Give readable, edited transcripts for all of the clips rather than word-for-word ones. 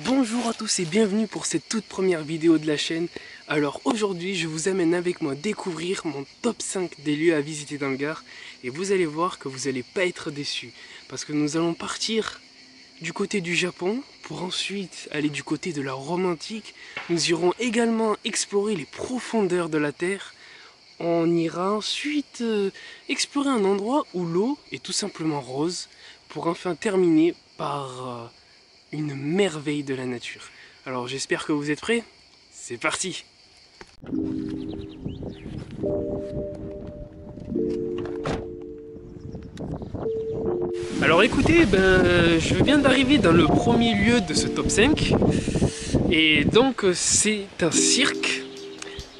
Bonjour à tous et bienvenue pour cette toute première vidéo de la chaîne. Alors aujourd'hui je vous amène avec moi découvrir mon top 5 des lieux à visiter dans le Gard. Et vous allez voir que vous n'allez pas être déçus. Parce que nous allons partir du côté du Japon pour ensuite aller du côté de la Rome antique. Nous irons également explorer les profondeurs de la Terre. On ira ensuite explorer un endroit où l'eau est tout simplement rose. Pour enfin terminer par... une merveille de la nature. Alors j'espère que vous êtes prêts. C'est parti. Alors écoutez, je viens d'arriver dans le premier lieu de ce top 5. Et donc c'est un cirque.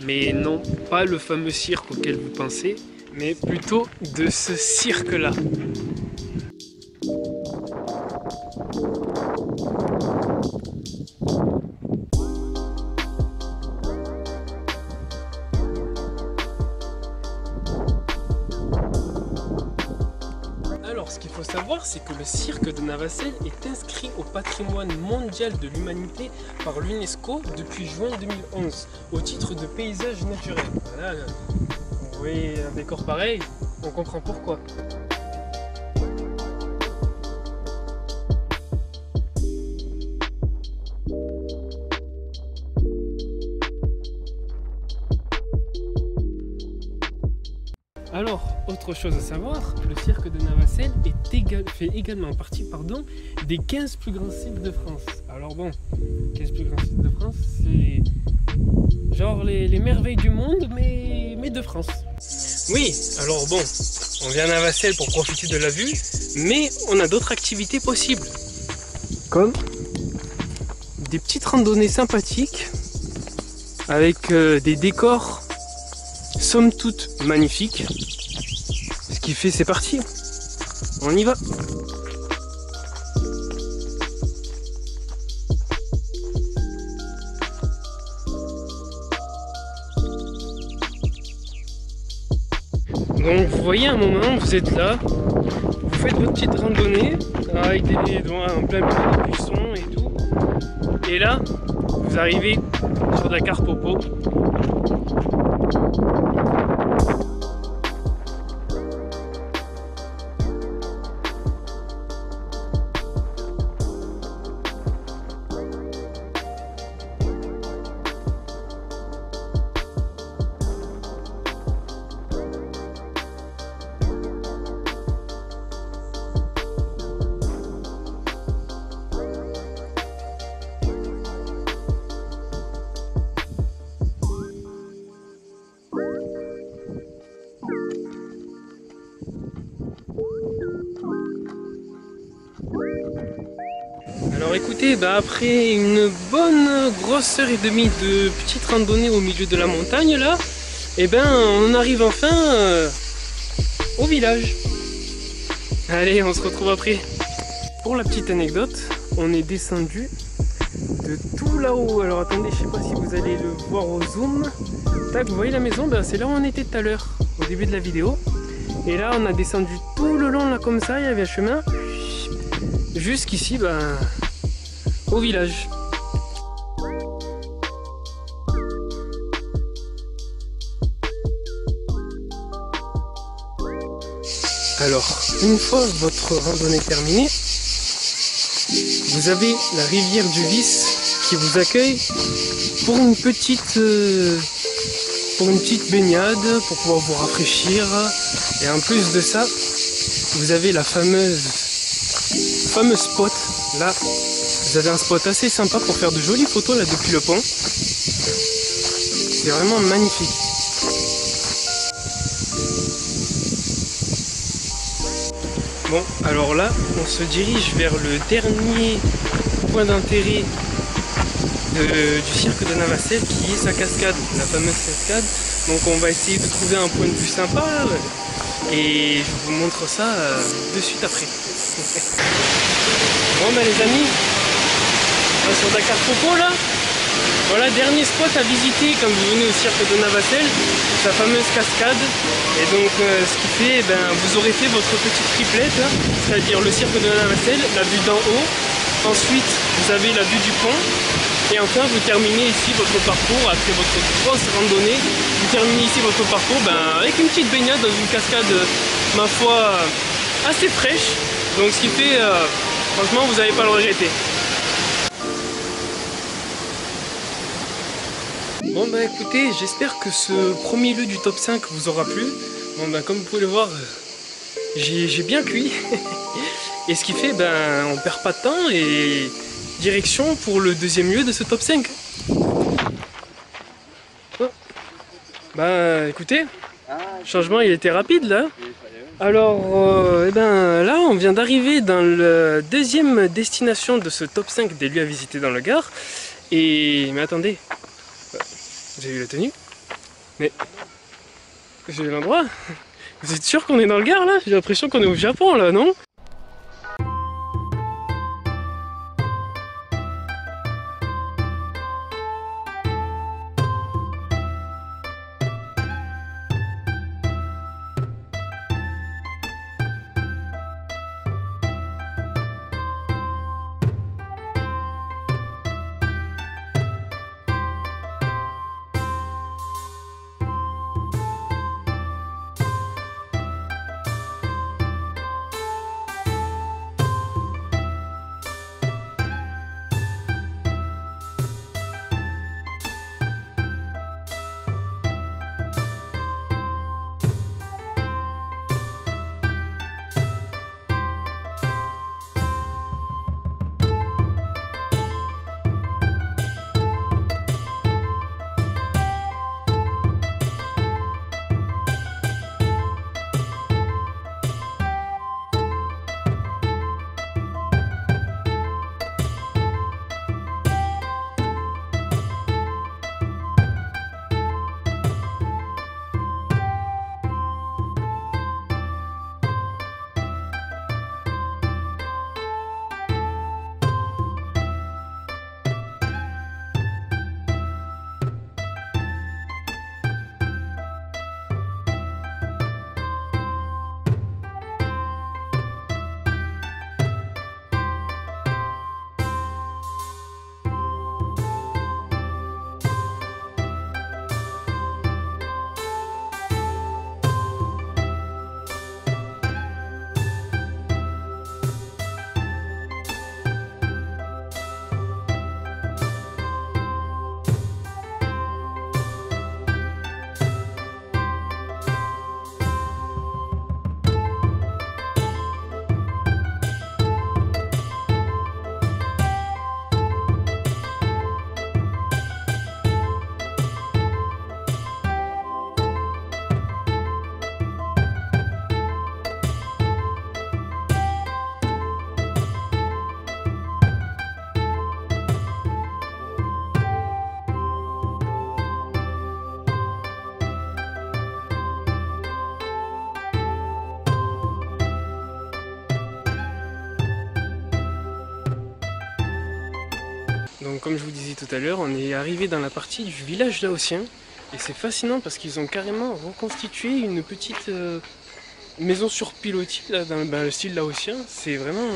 Mais non, pas le fameux cirque auquel vous pensez, mais plutôt de ce cirque-là. Alors, ce qu'il faut savoir, c'est que le cirque de Navacelles est inscrit au patrimoine mondial de l'humanité par l'UNESCO depuis juin 2011, au titre de paysage naturel. Voilà, vous voyez un décor pareil, on comprend pourquoi. Alors, autre chose à savoir, le cirque de Navacelles fait également partie des 15 plus grands cirques de France. Alors bon, 15 plus grands cirques de France, c'est genre les merveilles du monde, mais de France. Oui, alors bon, on vient à Navacelles pour profiter de la vue, mais on a d'autres activités possibles. Comme des petites randonnées sympathiques, avec des décors somme toute magnifiques. Ce qui fait, c'est parti, on y va. Donc vous voyez, à un moment vous êtes là, vous faites votre petite randonnée avec en plein milieu des buissons et tout, et là vous arrivez sur de la Carpopo. Alors écoutez, après une bonne grosse heure et demie de petite randonnée au milieu de la montagne là, on arrive enfin au village. Allez, on se retrouve après. Pour la petite anecdote, on est descendu de tout là-haut. Alors attendez, je sais pas si vous allez le voir au zoom. Tac, vous voyez la maison, c'est là où on était tout à l'heure, au début de la vidéo. Et là on a descendu tout le long là comme ça, il y avait un chemin jusqu'ici au village. Alors une fois votre randonnée terminée, vous avez la rivière du Vis qui vous accueille pour une petite baignade, pour pouvoir vous rafraîchir. Et en plus de ça, vous avez la fameuse spot. Là, vous avez un spot assez sympa pour faire de jolies photos là depuis le pont. C'est vraiment magnifique. Bon, alors là, on se dirige vers le dernier point d'intérêt du cirque de Navacelles, qui est sa cascade, la fameuse cascade. Donc on va essayer de trouver un point de vue sympa et je vous montre ça de suite après. Bon les amis, sur Dakar Popo là, voilà, dernier spot à visiter quand vous venez au cirque de Navacelles, sa fameuse cascade. Et donc ce qui fait, vous aurez fait votre petite triplette, c'est-à-dire le cirque de Navacelles, la vue d'en haut, Ensuite, vous avez la vue du pont. Et enfin, vous terminez ici votre parcours, après votre grosse randonnée. Vous terminez ici votre parcours avec une petite baignade dans une cascade, ma foi, assez fraîche. Donc ce qui fait, franchement, vous n'allez pas le regretter. Bon bah écoutez, j'espère que ce premier lieu du top 5 vous aura plu. Bon bah comme vous pouvez le voir, j'ai bien cuit. Et ce qui fait, on perd pas de temps et direction pour le deuxième lieu de ce top 5. Oh. Bah écoutez, le changement il était rapide là. Alors là on vient d'arriver dans la deuxième destination de ce top 5 des lieux à visiter dans le Gard. Mais attendez, vous avez vu la tenue? Mais vous avez l'endroit? Vous êtes sûr qu'on est dans le Gard là? J'ai l'impression qu'on est au Japon là, non? Donc comme je vous disais tout à l'heure, on est arrivé dans la partie du village laotien. Et c'est fascinant parce qu'ils ont carrément reconstitué une petite maison sur pilotis là, dans le style laotien. C'est vraiment...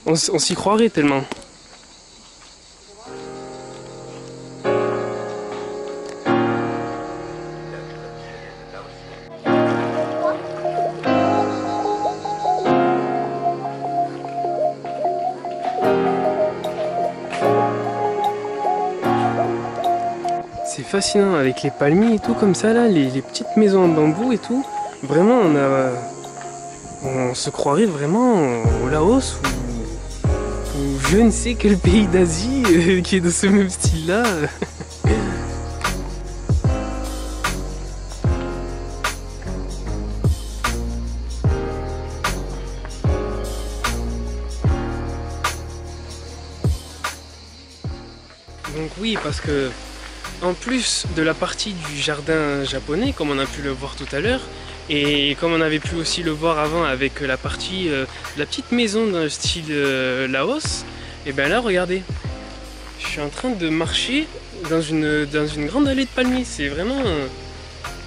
on s'y croirait tellement. C'est fascinant avec les palmiers et tout comme ça là, les petites maisons en bambou et tout. Vraiment on se croirait vraiment au Laos ou je ne sais quel pays d'Asie qui est de ce même style là. Donc oui, parce que en plus de la partie du jardin japonais, comme on a pu le voir tout à l'heure, et comme on avait pu aussi le voir avant avec la partie la petite maison dans le style Laos, et bien là regardez, je suis en train de marcher dans une grande allée de palmiers. C'est vraiment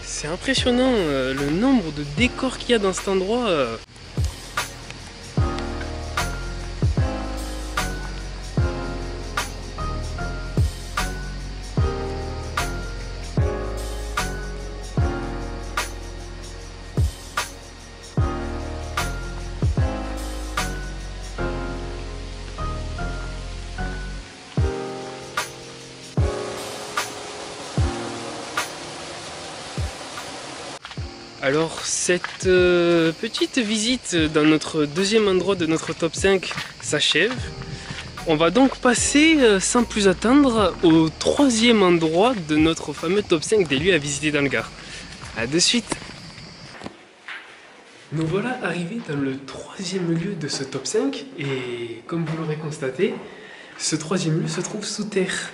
c'est impressionnant le nombre de décors qu'il y a dans cet endroit. Alors cette petite visite dans notre deuxième endroit de notre top 5 s'achève. On va donc passer sans plus attendre au troisième endroit de notre fameux top 5 des lieux à visiter dans le Gard. A de suite. Nous voilà arrivés dans le troisième lieu de ce top 5 et comme vous l'aurez constaté, ce troisième lieu se trouve sous terre.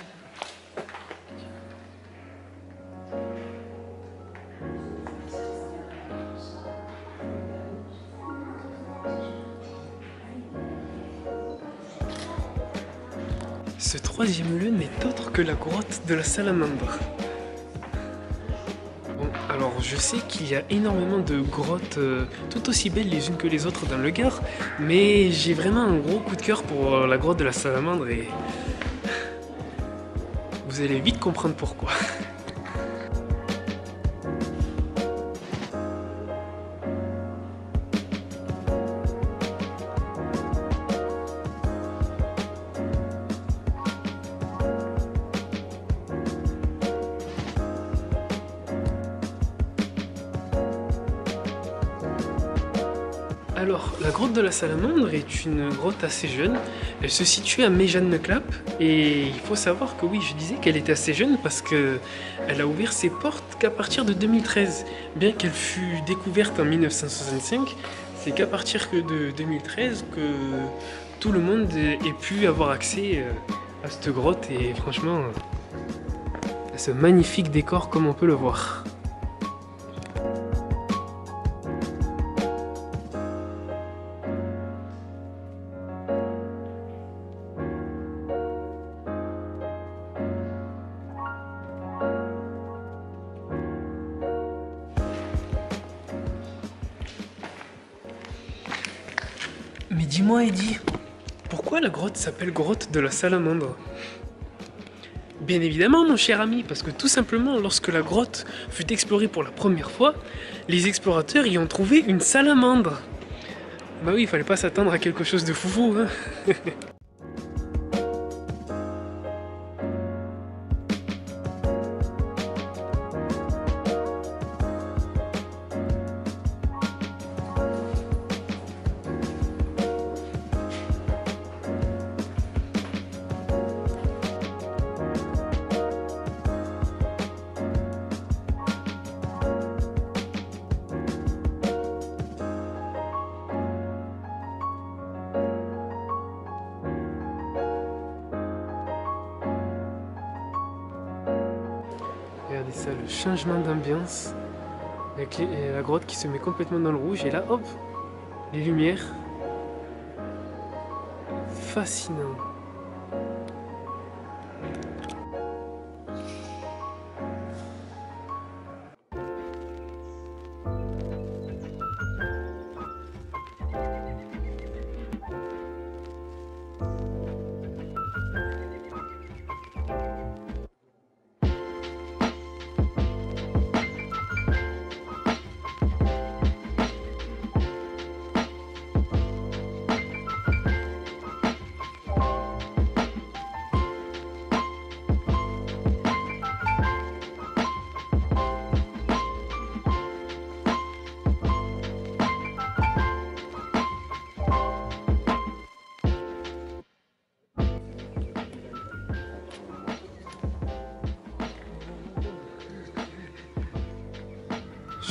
Ce troisième lieu n'est autre que la grotte de la Salamandre. Bon, alors je sais qu'il y a énormément de grottes tout aussi belles les unes que les autres dans le Gard, mais j'ai vraiment un gros coup de cœur pour la grotte de la Salamandre et vous allez vite comprendre pourquoi. Alors, la grotte de la Salamandre est une grotte assez jeune. Elle se situe à Méjeanne-le-Clap. Et il faut savoir que oui, je disais qu'elle était assez jeune parce qu'elle a ouvert ses portes qu'à partir de 2013. Bien qu'elle fût découverte en 1965, c'est qu'à partir de 2013 que tout le monde ait pu avoir accès à cette grotte. Et franchement, à ce magnifique décor comme on peut le voir. Mais dis-moi Eddy, pourquoi la grotte s'appelle grotte de la Salamandre? Bien évidemment mon cher ami, parce que tout simplement lorsque la grotte fut explorée pour la première fois, les explorateurs y ont trouvé une salamandre. Bah oui, il fallait pas s'attendre à quelque chose de foufou, hein. Regardez ça, le changement d'ambiance avec la grotte qui se met complètement dans le rouge et là, hop, les lumières. Fascinant.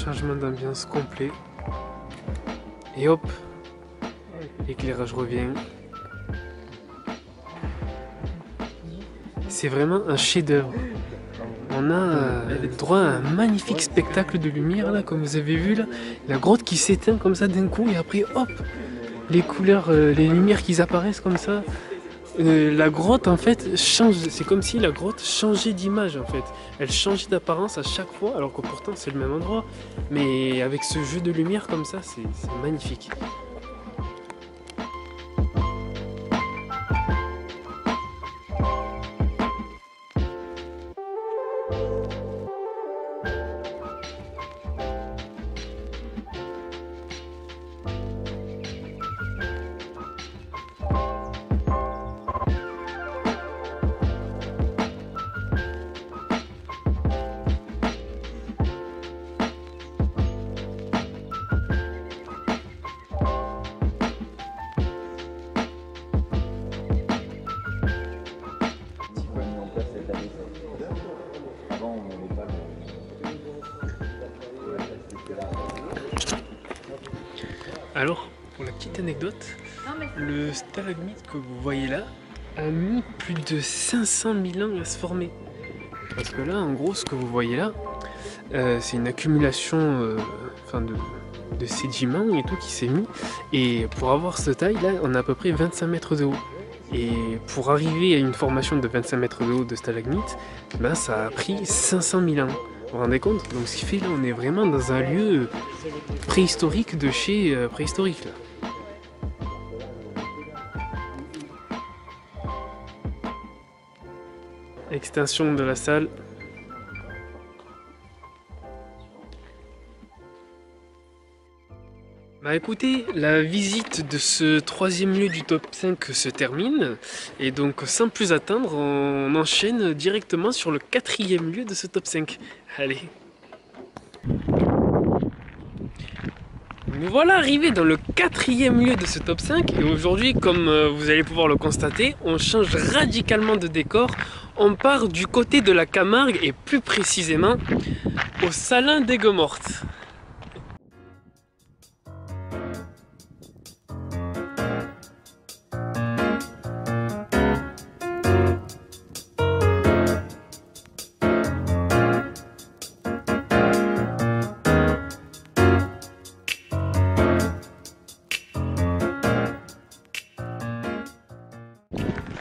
Changement d'ambiance complet. Et hop, l'éclairage revient. C'est vraiment un chef-d'œuvre. On a droit à un magnifique spectacle de lumière là, comme vous avez vu là. La grotte qui s'éteint comme ça d'un coup et après hop, les couleurs, les lumières qui apparaissent comme ça. La grotte en fait change, c'est comme si la grotte changeait d'image en fait. Elle changeait d'apparence à chaque fois alors que pourtant c'est le même endroit. Mais avec ce jeu de lumière comme ça, c'est magnifique. Alors, pour la petite anecdote, le stalagmite que vous voyez là a mis plus de 500 000 ans à se former. Parce que là, en gros, ce que vous voyez là, c'est une accumulation de sédiments et tout qui s'est mis. Et pour avoir cette taille là, on a à peu près 25 mètres de haut. Et pour arriver à une formation de 25 mètres de haut de stalagmite, ben, ça a pris 500 000 ans. Vous vous rendez compte? Donc ce qui fait là, on est vraiment dans un lieu préhistorique de chez préhistorique là. Extension de la salle. Bah écoutez, la visite de ce troisième lieu du top 5 se termine. Et donc sans plus attendre, on enchaîne directement sur le quatrième lieu de ce top 5. Allez. Nous voilà arrivés dans le quatrième lieu de ce top 5. Et aujourd'hui, comme vous allez pouvoir le constater, on change radicalement de décor. On part du côté de la Camargue et plus précisément au Salin d'Aigues-Mortes.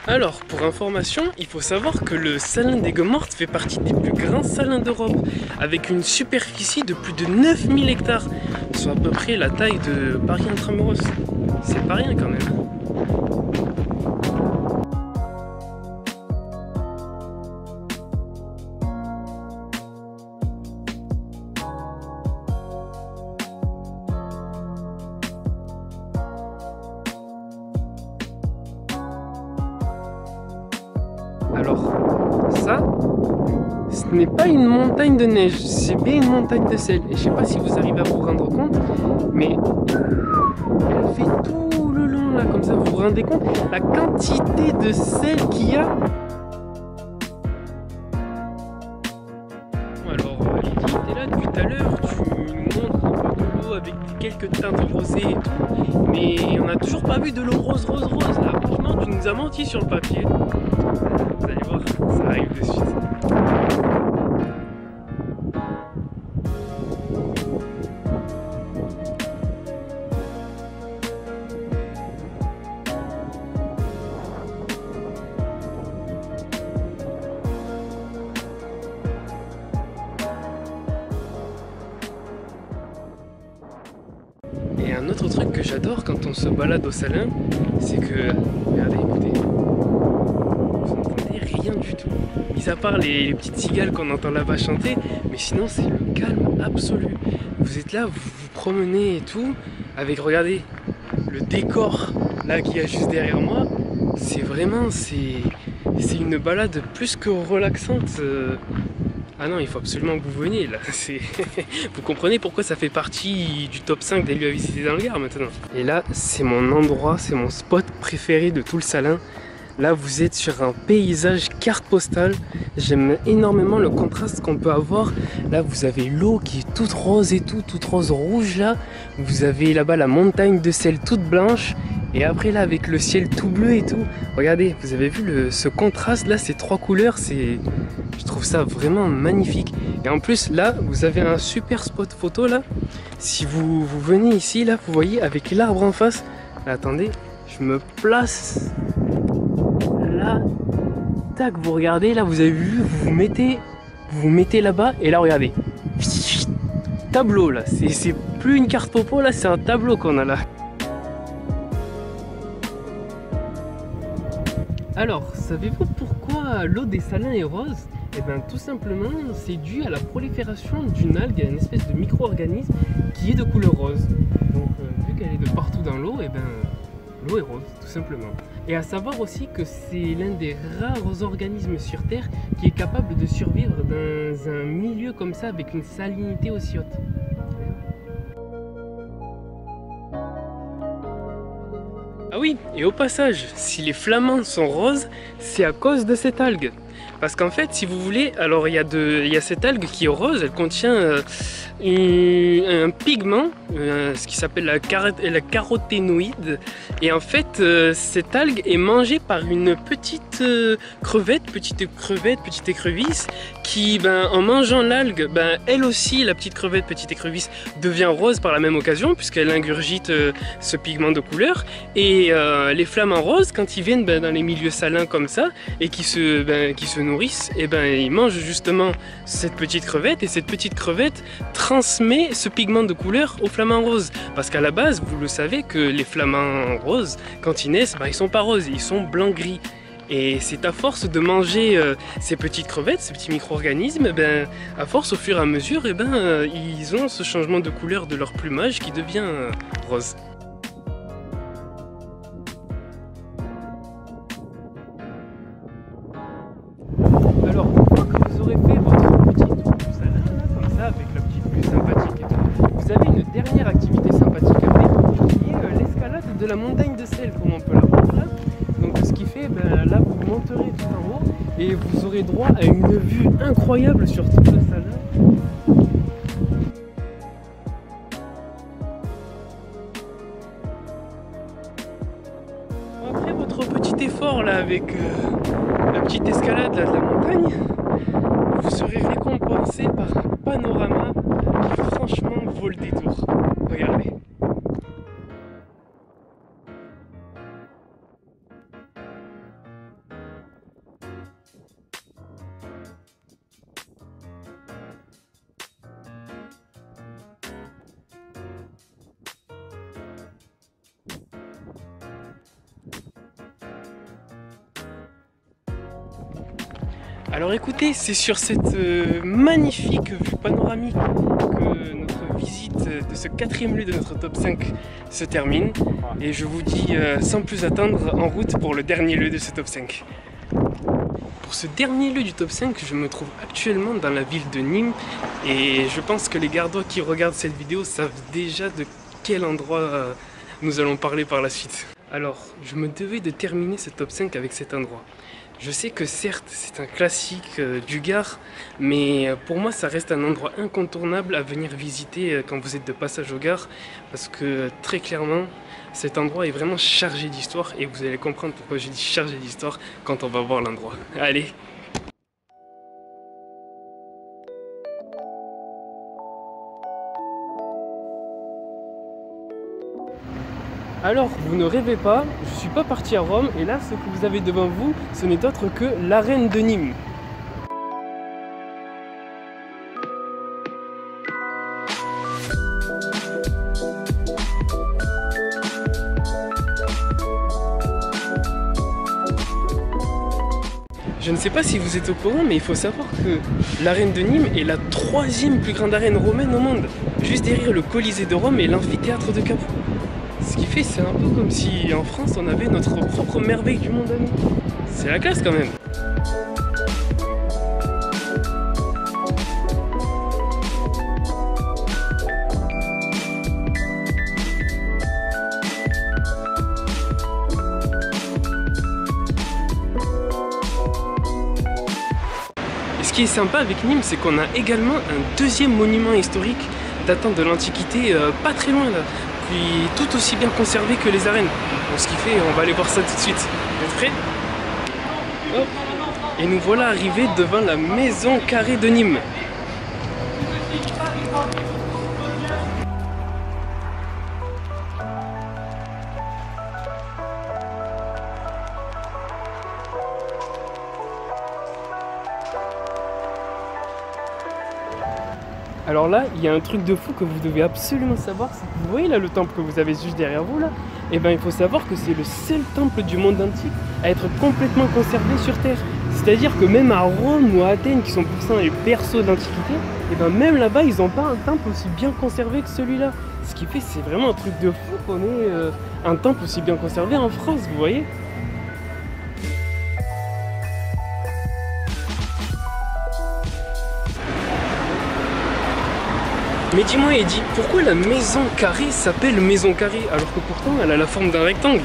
Alors, pour information, il faut savoir que le Salin d'Aigues-Mortes fait partie des plus grands salins d'Europe, avec une superficie de plus de 9000 hectares, soit à peu près la taille de Paris Intramuros. C'est pas rien quand même. Alors, ça, ce n'est pas une montagne de neige, c'est bien une montagne de sel. Et je sais pas si vous arrivez à vous rendre compte, mais elle fait tout le long là, comme ça, vous vous rendez compte la quantité de sel qu'il y a. Alors, Lydie, t'es là depuis tout à l'heure, tu nous montres un peu de l'eau avec quelques teintes rosées et tout, mais on n'a toujours pas vu de l'eau rose là. Franchement, tu nous as menti sur le papier. Vous allez voir, ça arrive de suite. Et un autre truc que j'adore quand on se balade au Salin, c'est que, regardez, écoutez, vous n'entendez rien du tout. Mis à part les petites cigales qu'on entend là-bas chanter, mais sinon c'est le calme absolu. Vous êtes là, vous vous promenez et tout, avec, regardez, le décor là qu'il y a juste derrière moi. C'est vraiment, c'est une balade plus que relaxante. Ah non, il faut absolument que vous veniez là. Vous comprenez pourquoi ça fait partie du top 5 des lieux à visiter dans le Gard maintenant. Et là, c'est mon endroit, c'est mon spot préféré de tout le Salin. Là, vous êtes sur un paysage carte postale. J'aime énormément le contraste qu'on peut avoir. Là, vous avez l'eau qui est toute rose et tout, toute rose rouge là. Vous avez là-bas la montagne de sel toute blanche. Et après là, avec le ciel tout bleu et tout. Regardez, vous avez vu ce contraste là, ces trois couleurs, je trouve ça vraiment magnifique. Et en plus là, vous avez un super spot photo là. Si vous venez ici là, vous voyez avec l'arbre en face. Là, attendez, je me place là. Tac, vous regardez là, vous avez vu, vous vous mettez là-bas et là regardez. Tableau là, c'est plus une carte popo là, c'est un tableau qu'on a là. Alors, savez-vous pourquoi l'eau des salins est rose? Eh bien, tout simplement, c'est dû à la prolifération d'une algue, une espèce de micro-organisme qui est de couleur rose. Donc, vu qu'elle est de partout dans l'eau, eh bien, l'eau est rose, tout simplement. Et à savoir aussi que c'est l'un des rares organismes sur Terre qui est capable de survivre dans un milieu comme ça, avec une salinité aussi haute. Ah oui, et au passage, si les flamants sont roses, c'est à cause de cette algue. Parce qu'en fait, si vous voulez, alors il y a cette algue qui est rose, elle contient un pigment, ce qui s'appelle la caroténoïde. Et en fait, cette algue est mangée par une petite crevette, petite écrevisse, qui, en mangeant l'algue, elle aussi, la petite crevette, petite écrevisse, devient rose par la même occasion, puisqu'elle ingurgite ce pigment de couleur. Et les flamants roses, quand ils viennent dans les milieux salins comme ça, et qui se nourrissent, et ils mangent justement cette petite crevette, et cette petite crevette transmet ce pigment de couleur aux flamants roses. Parce qu'à la base, vous le savez que les flamants roses, quand ils naissent, ils sont pas roses, ils sont blanc-gris. Et c'est à force de manger ces petites crevettes, ces petits micro-organismes, à force, au fur et à mesure, ils ont ce changement de couleur de leur plumage qui devient rose. Alors, une fois que vous aurez fait votre petit tour du salin, comme ça, avec la petite vue sympathique et tout, vous avez une dernière activité sympathique à faire, qui est l'escalade de la montagne de sel, comme on peut la voir là. Donc, ce qui fait, là, vous monterez tout en haut et vous aurez droit à une vue incroyable sur tout le salin. Après votre petit effort là avec la petite escalade là, de la montagne, vous serez récompensé par un panorama qui franchement vaut le détour. Regardez. Alors écoutez, c'est sur cette magnifique vue panoramique que notre visite de ce 4e lieu de notre top 5 se termine. Et je vous dis sans plus attendre, en route pour le dernier lieu de ce top 5. Pour ce dernier lieu du top 5, je me trouve actuellement dans la ville de Nîmes. Et je pense que les gardois qui regardent cette vidéo savent déjà de quel endroit nous allons parler par la suite. Alors, je me devais de terminer ce top 5 avec cet endroit. Je sais que certes c'est un classique du Gard, mais pour moi ça reste un endroit incontournable à venir visiter quand vous êtes de passage au Gard, parce que très clairement cet endroit est vraiment chargé d'histoire et vous allez comprendre pourquoi j'ai dit chargé d'histoire quand on va voir l'endroit. Allez! Alors, vous ne rêvez pas, je ne suis pas parti à Rome et là, ce que vous avez devant vous, ce n'est autre que l'arène de Nîmes. Je ne sais pas si vous êtes au courant, mais il faut savoir que l'arène de Nîmes est la 3e plus grande arène romaine au monde, juste derrière le Colisée de Rome et l'amphithéâtre de Capoue. Ce qui fait, c'est un peu comme si en France on avait notre propre merveille du monde à nous. C'est la classe quand même. Et ce qui est sympa avec Nîmes, c'est qu'on a également un 2e monument historique datant de l'Antiquité, pas très loin là. Puis tout aussi bien conservé que les arènes. Donc, ce qui fait, on va aller voir ça tout de suite. Vous êtes prêts? Hop. Et nous voilà arrivés devant la maison carrée de Nîmes. Alors là, il y a un truc de fou que vous devez absolument savoir, c'est que vous voyez là le temple que vous avez juste derrière vous là, et il faut savoir que c'est le seul temple du monde antique à être complètement conservé sur Terre. C'est-à-dire que même à Rome ou à Athènes, qui sont pourtant les berceaux d'Antiquité, même là-bas, ils n'ont pas un temple aussi bien conservé que celui-là. Ce qui fait, c'est vraiment un truc de fou qu'on ait un temple aussi bien conservé en France, vous voyez. Mais dis-moi Eddy, pourquoi la maison carrée s'appelle maison carrée alors que pourtant elle a la forme d'un rectangle?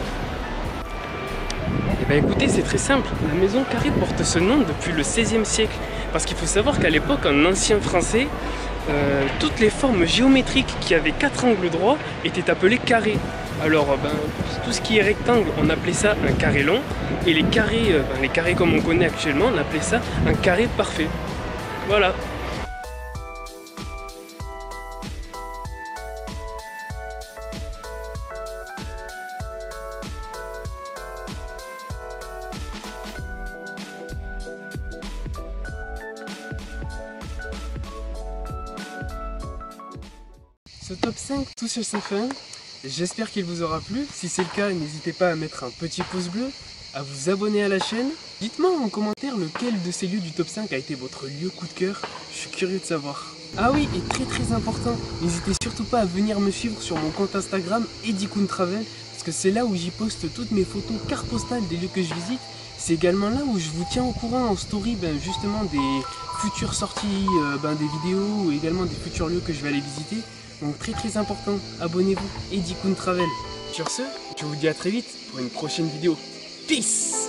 Eh bien écoutez, c'est très simple, la maison carrée porte ce nom depuis le XVIe siècle. Parce qu'il faut savoir qu'à l'époque, en ancien français, toutes les formes géométriques qui avaient 4 angles droits étaient appelées carrés. Alors, tout ce qui est rectangle, on appelait ça un carré long, et les carrés comme on connaît actuellement, on appelait ça un carré parfait. Voilà. Ce top 5 touche à sa fin. J'espère qu'il vous aura plu. Si c'est le cas, n'hésitez pas à mettre un petit pouce bleu, à vous abonner à la chaîne. Dites-moi en commentaire lequel de ces lieux du top 5 a été votre lieu coup de cœur. Je suis curieux de savoir. Ah oui, et très important, n'hésitez surtout pas à venir me suivre sur mon compte Instagram Edikoun Travel, parce que c'est là où j'y poste toutes mes photos cartes postales des lieux que je visite. C'est également là où je vous tiens au courant en story justement des futures sorties, des vidéos ou également des futurs lieux que je vais aller visiter. Donc très important, abonnez-vous, Edikoun Travel. Sur ce, je vous dis à très vite pour une prochaine vidéo. Peace!